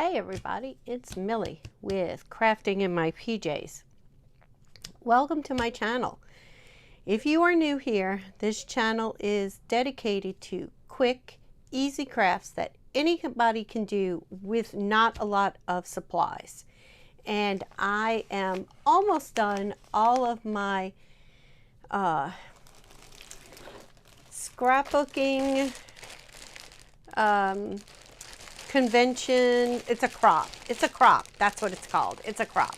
Hey everybody, it's Millie with Crafting in My PJs. Welcome to my channel. If you are new here, this channel is dedicated to quick, easy crafts that anybody can do with not a lot of supplies. And I am almost done all of my scrapbooking convention. It's a crop. That's what it's called. It's a crop.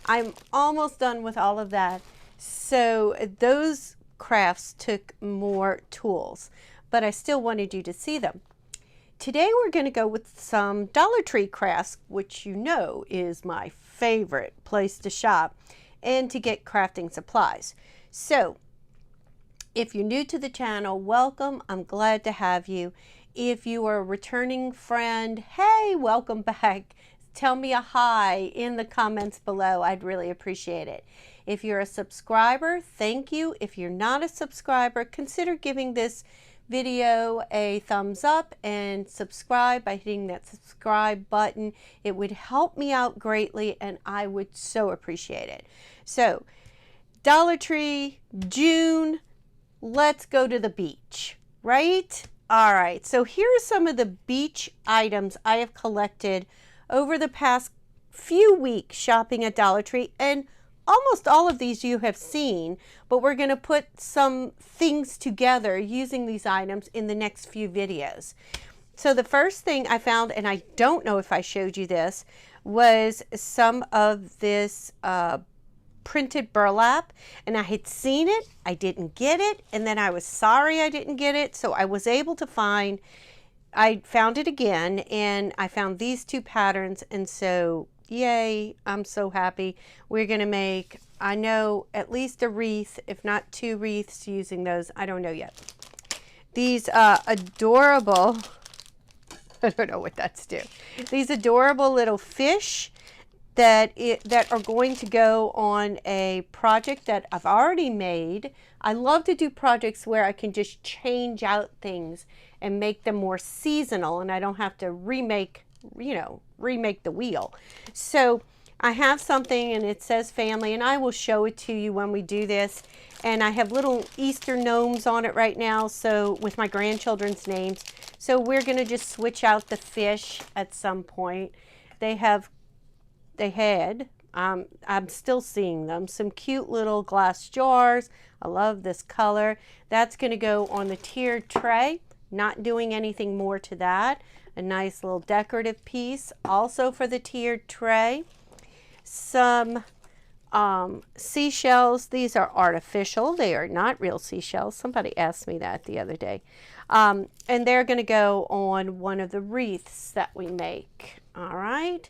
I'm almost done with all of that. So those crafts took more tools, but I still wanted you to see them. Today we're going to go with some Dollar Tree crafts, which you know is my favorite place to shop and to get crafting supplies. So if you're new to the channel, welcome. I'm glad to have you. If you are a returning friend, hey, welcome back. Tell me a hi in the comments below. I'd really appreciate it. If you're a subscriber, thank you. If you're not a subscriber, consider giving this video a thumbs up and subscribe by hitting that subscribe button. It would help me out greatly and I would so appreciate it. So, Dollar Tree, June, let's go to the beach, right? All right, so here are some of the beach items I have collected over the past few weeks shopping at Dollar Tree, and almost all of these you have seen, but we're going to put some things together using these items in the next few videos. So the first thing I found, and I don't know if I showed you this, was some of this printed burlap, and I had seen it, I didn't get it, and then I was sorry I didn't get it, so I was able to find, I found it again, and I found these two patterns, and so yay, I'm so happy. We're gonna make, I know, at least a wreath, if not 2 wreaths using those. I don't know yet. These adorable, I don't know what that's do. These adorable little fish that are going to go on a project that I've already made. I love to do projects where I can just change out things and make them more seasonal, and I don't have to remake the wheel. So I have something and it says family, and I will show it to you when we do this. And I have little Easter gnomes on it right now, so with my grandchildren's names. So we're gonna just switch out the fish at some point. I'm still seeing them, some cute little glass jars. I love this color. That's going to go on the tiered tray, not doing anything more to that. A nice little decorative piece also for the tiered tray. Some seashells. These are artificial. They are not real seashells. Somebody asked me that the other day. And they're going to go on one of the wreaths that we make. All right.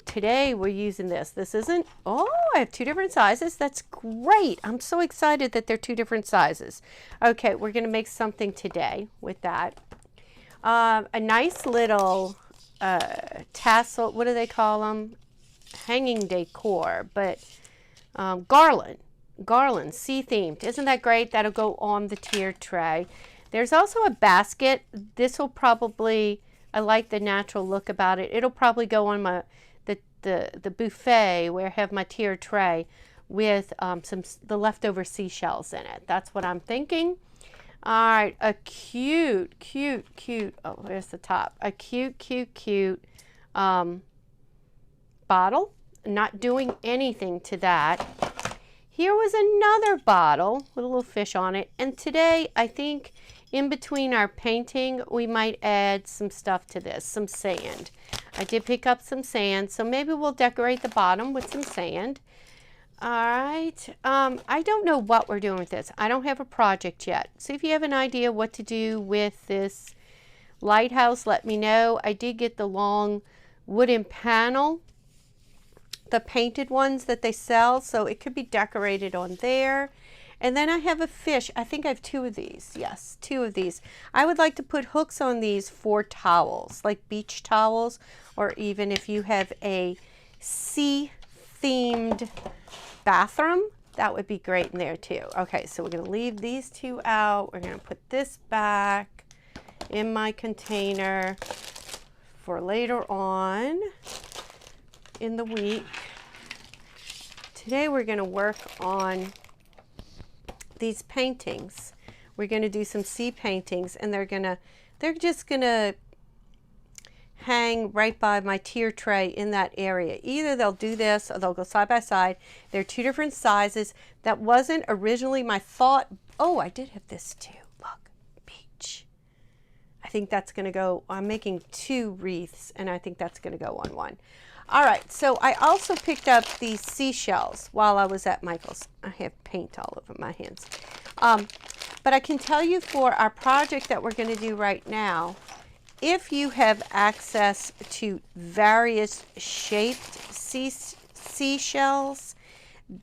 Today we're using this. This isn't, oh, I have 2 different sizes. That's great. I'm so excited that they're 2 different sizes. Okay, we're going to make something today with that. A nice little tassel, what do they call them? Hanging decor, but garland, sea themed. Isn't that great? That'll go on the tiered tray. There's also a basket. This will probably, I like the natural look about it. It'll probably go on my the buffet where I have my tiered tray with the leftover seashells in it. That's what I'm thinking. All right, a cute. Oh, there's the top. A cute bottle. Not doing anything to that. Here was another bottle with a little fish on it. And today, I think, in between our painting, we might add some stuff to this, some sand. I did pick up some sand, so maybe we'll decorate the bottom with some sand. All right, I don't know what we're doing with this. I don't have a project yet. So if you have an idea what to do with this lighthouse, let me know. I did get the long wooden panel, the painted ones that they sell, so it could be decorated on there. And then I have a fish. I think I have 2 of these. Yes, 2 of these. I would like to put hooks on these for towels, like beach towels, or even if you have a sea-themed bathroom, that would be great in there too. Okay, so we're going to leave these 2 out. We're going to put this back in my container for later on in the week. Today we're going to work on these paintings. We're going to do some sea paintings, and they're just going to hang right by my tier tray in that area. Either they'll do this or they'll go side by side. They're two different sizes. That wasn't originally my thought. Oh, I did have this too. Look, peach. I think that's going to go, I'm making 2 wreaths, and I think that's going to go on one. All right, so I also picked up these seashells while I was at Michael's. I have paint all over my hands. But I can tell you for our project that we're going to do right now, if you have access to various shaped seashells,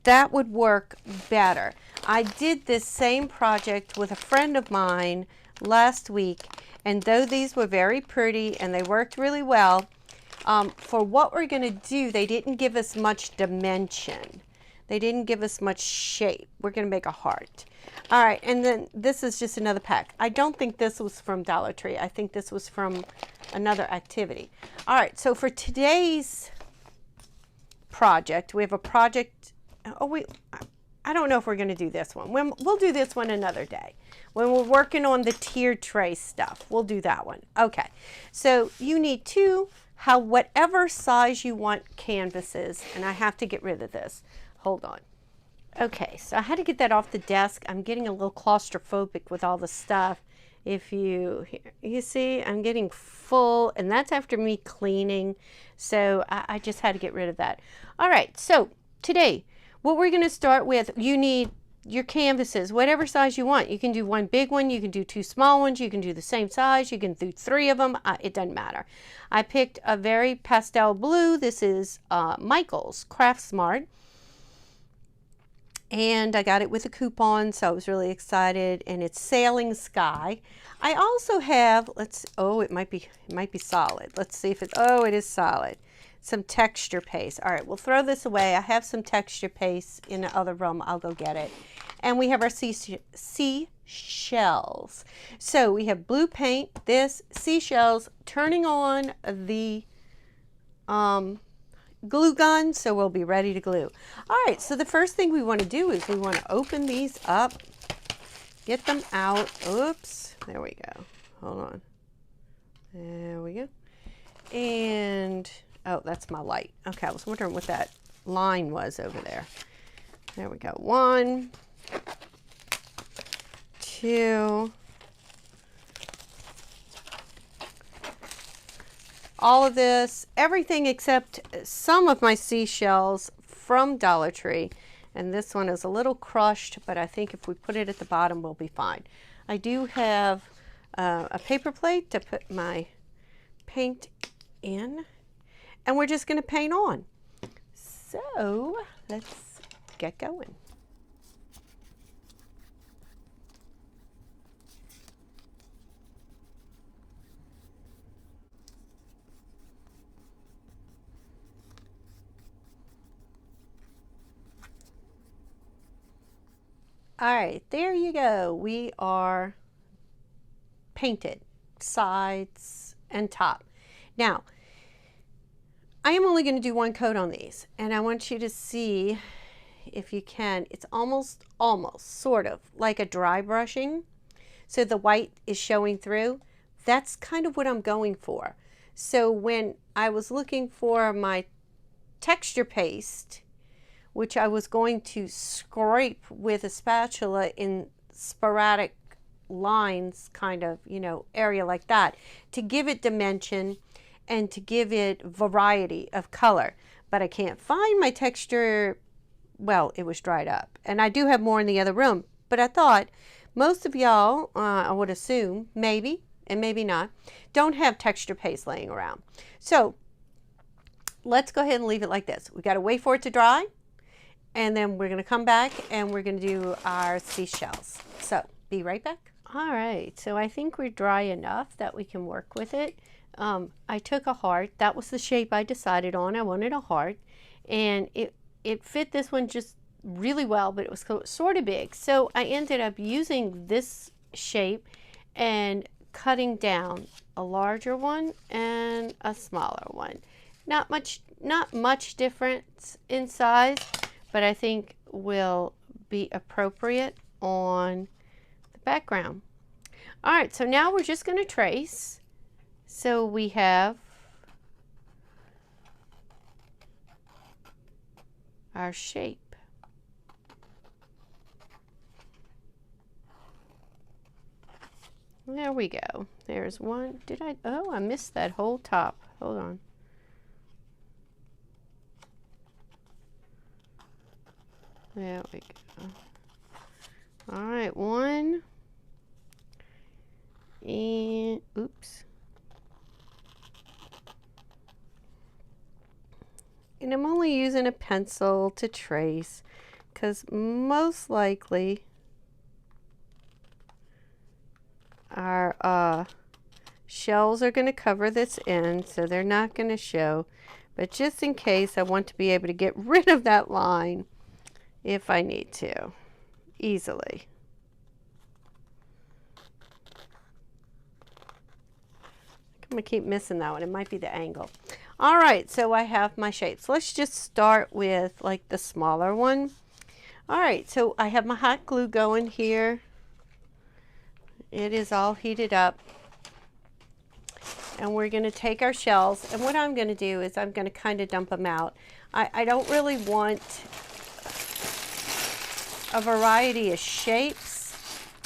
that would work better. I did this same project with a friend of mine last week, and though these were very pretty and they worked really well, for what we're going to do, they didn't give us much dimension. They didn't give us much shape. We're going to make a heart. All right, and then this is just another pack. I don't think this was from Dollar Tree. I think this was from another activity. All right, so for today's project, we have a project. Oh, I don't know if we're going to do this one. We'll do this one another day. When we're working on the tier tray stuff, we'll do that one. Okay, so you need 2 whatever size you want canvases, and I have to get rid of this. Hold on. Okay, so I had to get that off the desk. I'm getting a little claustrophobic with all the stuff. If you see, I'm getting full, and that's after me cleaning. So I just had to get rid of that. All right, so today, what we're going to start with, you need your canvases, whatever size you want. You can do 1 big one, you can do 2 small ones, you can do the same size, you can do 3 of them. It doesn't matter. I picked a very pastel blue. This is Michael's Craft Smart. And I got it with a coupon, so I was really excited. And it's Sailing Sky. I also have, it might be solid. Let's see if it is solid. Some texture paste. All right, we'll throw this away. I have some texture paste in the other room. I'll go get it. And we have our seashells. So we have blue paint, this, seashells, turning on the glue gun, so we'll be ready to glue. All right, so the first thing we want to do is we want to open these up, get them out. Oops, there we go. Hold on. There we go. And, oh, that's my light. Okay, I was wondering what that line was over there. There we go. 1, 2. All of this, everything except some of my seashells from Dollar Tree. And this one is a little crushed, but I think if we put it at the bottom, we'll be fine. I do have a paper plate to put my paint in, and we're just going to paint on. So let's get going. All right, there you go. We are painted, sides and top. Now, I am only going to do 1 coat on these, and I want you to see if you can. It's almost, sort of like a dry brushing. So the white is showing through. That's kind of what I'm going for. So when I was looking for my texture paste, which I was going to scrape with a spatula in sporadic lines, kind of, area like that, to give it dimension and to give it variety of color. But I can't find my texture. Well, it was dried up. And I do have more in the other room. But I thought most of y'all, I would assume, maybe, and maybe not, don't have texture paste laying around. So let's go ahead and leave it like this. We got to wait for it to dry. And then we're going to come back and we're going to do our seashells. So be right back. All right, so I think we're dry enough that we can work with it. I took a heart. That was the shape I decided on. I wanted a heart. And it fit this one just really well, but it was sort of big. So I ended up using this shape and cutting down a larger one and a smaller one. Not much difference in size, but I think will be appropriate on the background. All right, so now we're just going to trace. So we have our shape. There we go. There's one. Oh, I missed that whole top. Hold on. There we go. All right, one. And, oops. And I'm only using a pencil to trace because most likely our shells are going to cover this end, so they're not going to show. But just in case, I want to be able to get rid of that line if I need to, easily. I'm going to keep missing that one. It might be the angle. All right, so I have my shapes. Let's just start with like the smaller one. All right, so I have my hot glue going here. It is all heated up. And we're going to take our shells, and what I'm going to do is I'm going to kind of dump them out. I don't really want a variety of shapes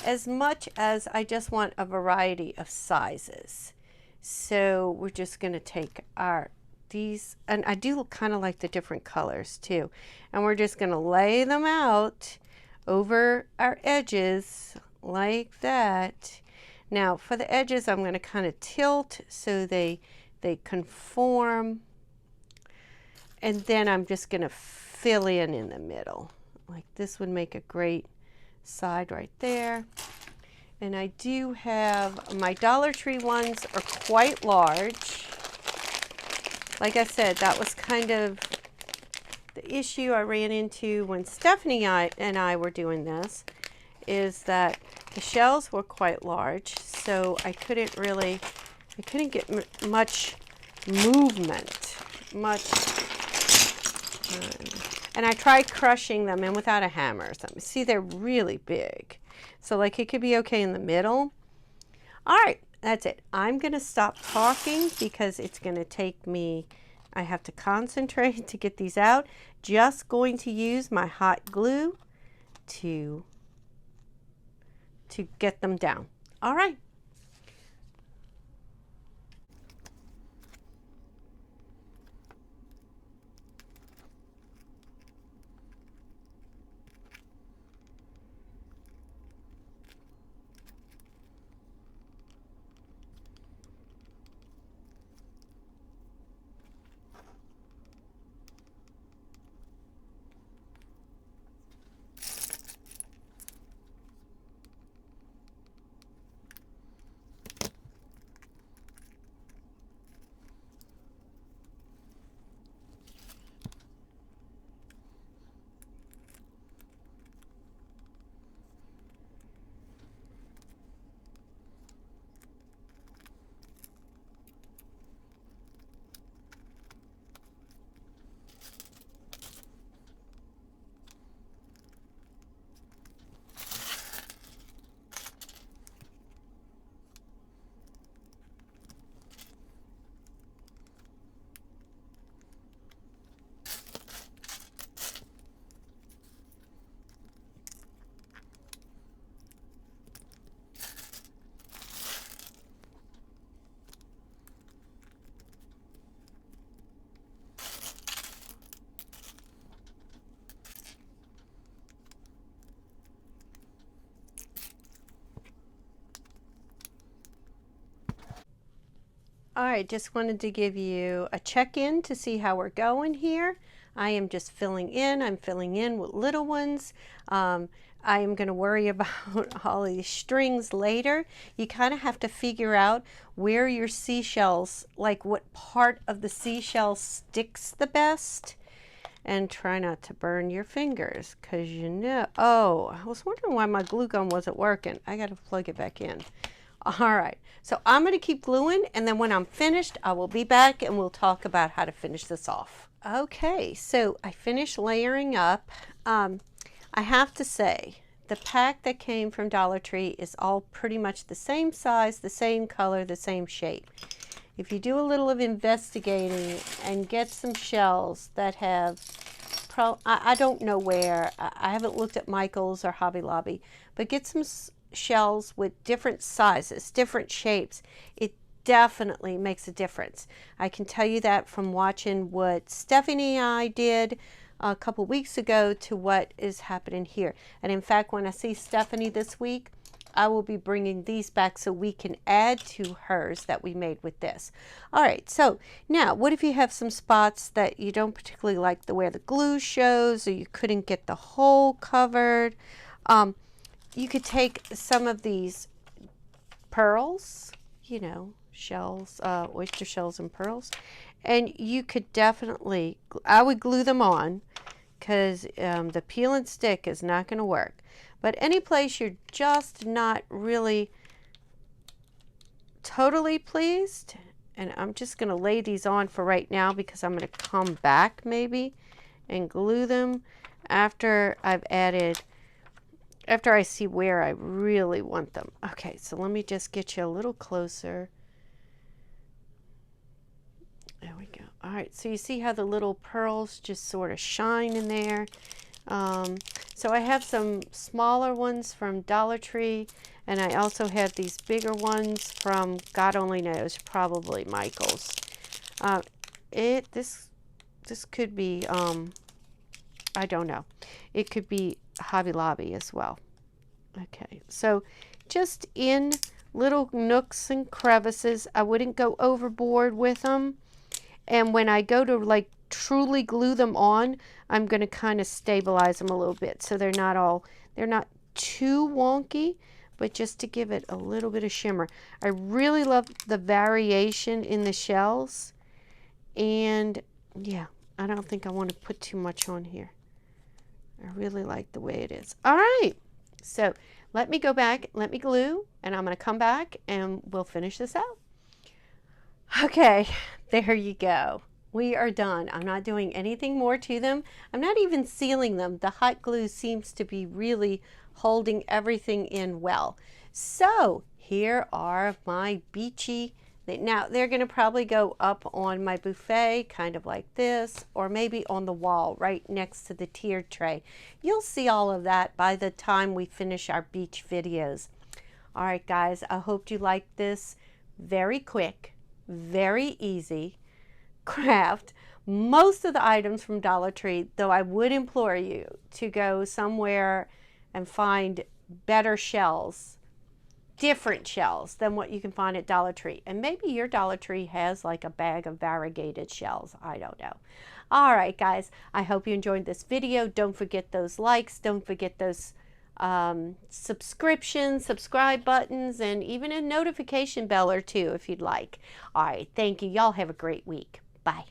as much as I just want a variety of sizes. So we're just going to take these, and I do kind of like the different colors too, and we're just going to lay them out over our edges like that. Now for the edges, I'm going to kind of tilt so they conform, and then I'm just going to fill in the middle. Like this would make a great side right there. And I do have, my Dollar Tree ones are quite large. Like I said, that was kind of the issue I ran into when Stephanie and I were doing this, is that the shells were quite large, so I couldn't get much movement, and I tried crushing them in without a hammer or something. See, they're really big. So like it could be okay in the middle. All right, that's it. I'm going to stop talking because it's going to take me, I have to concentrate to get these out. Just going to use my hot glue to get them down. All right. All right, just wanted to give you a check-in to see how we're going here. I am just filling in. I'm filling in with little ones. I am going to worry about all these strings later. You kind of have to figure out where your seashells, like what part of the seashell sticks the best. And try not to burn your fingers, because you know, oh, I was wondering why my glue gun wasn't working. I got to plug it back in. All right, so I'm going to keep gluing, and then when I'm finished, I will be back and we'll talk about how to finish this off. Okay, so I finished layering up. I have to say, the pack that came from Dollar Tree is all pretty much the same size, the same color, the same shape. If you do a little of investigating and get some shells that have, I don't know where, I haven't looked at Michael's or Hobby Lobby, but get some shells with different sizes, different shapes. It definitely makes a difference. I can tell you that from watching what Stephanie and I did a couple weeks ago to what is happening here. And in fact, when I see Stephanie this week, I will be bringing these back so we can add to hers that we made with this. All right, so now what if you have some spots that you don't particularly like the way the glue shows, or you couldn't get the hole covered? You could take some of these pearls, you know, shells, oyster shells and pearls, and you could definitely, I would glue them on because the peel and stick is not going to work. But any place you're just not really totally pleased, and I'm just going to lay these on for right now because I'm going to come back maybe and glue them after I've added, after I see where I really want them. Okay, so let me just get you a little closer. There we go. All right, so you see how the little pearls just sort of shine in there. So I have some smaller ones from Dollar Tree, and I also have these bigger ones from, God only knows, probably Michael's. This could be, I don't know. It could be Hobby Lobby as well. Okay, so just in little nooks and crevices. I wouldn't go overboard with them. And when I go to like truly glue them on, I'm going to kind of stabilize them a little bit so they're not too wonky, but just to give it a little bit of shimmer. I really love the variation in the shells, and yeah, I don't think I want to put too much on here. I really like the way it is. All right, so let me go back, let me glue, and I'm going to come back and we'll finish this out. Okay, there you go. We are done. I'm not doing anything more to them. I'm not even sealing them. The hot glue seems to be really holding everything in well. So here are my beachy. Now they're going to probably go up on my buffet, kind of like this, or maybe on the wall right next to the tiered tray. You'll see all of that by the time we finish our beach videos. All right, guys, I hope you liked this. Very quick, very easy craft. Most of the items from Dollar Tree, though I would implore you to go somewhere and find better shells, different shells than what you can find at Dollar Tree. And maybe your Dollar Tree has like a bag of variegated shells. I don't know. All right, guys, I hope you enjoyed this video. Don't forget those likes. Don't forget those subscribe buttons, and even a notification bell or two if you'd like. All right, thank you. Y'all have a great week. Bye.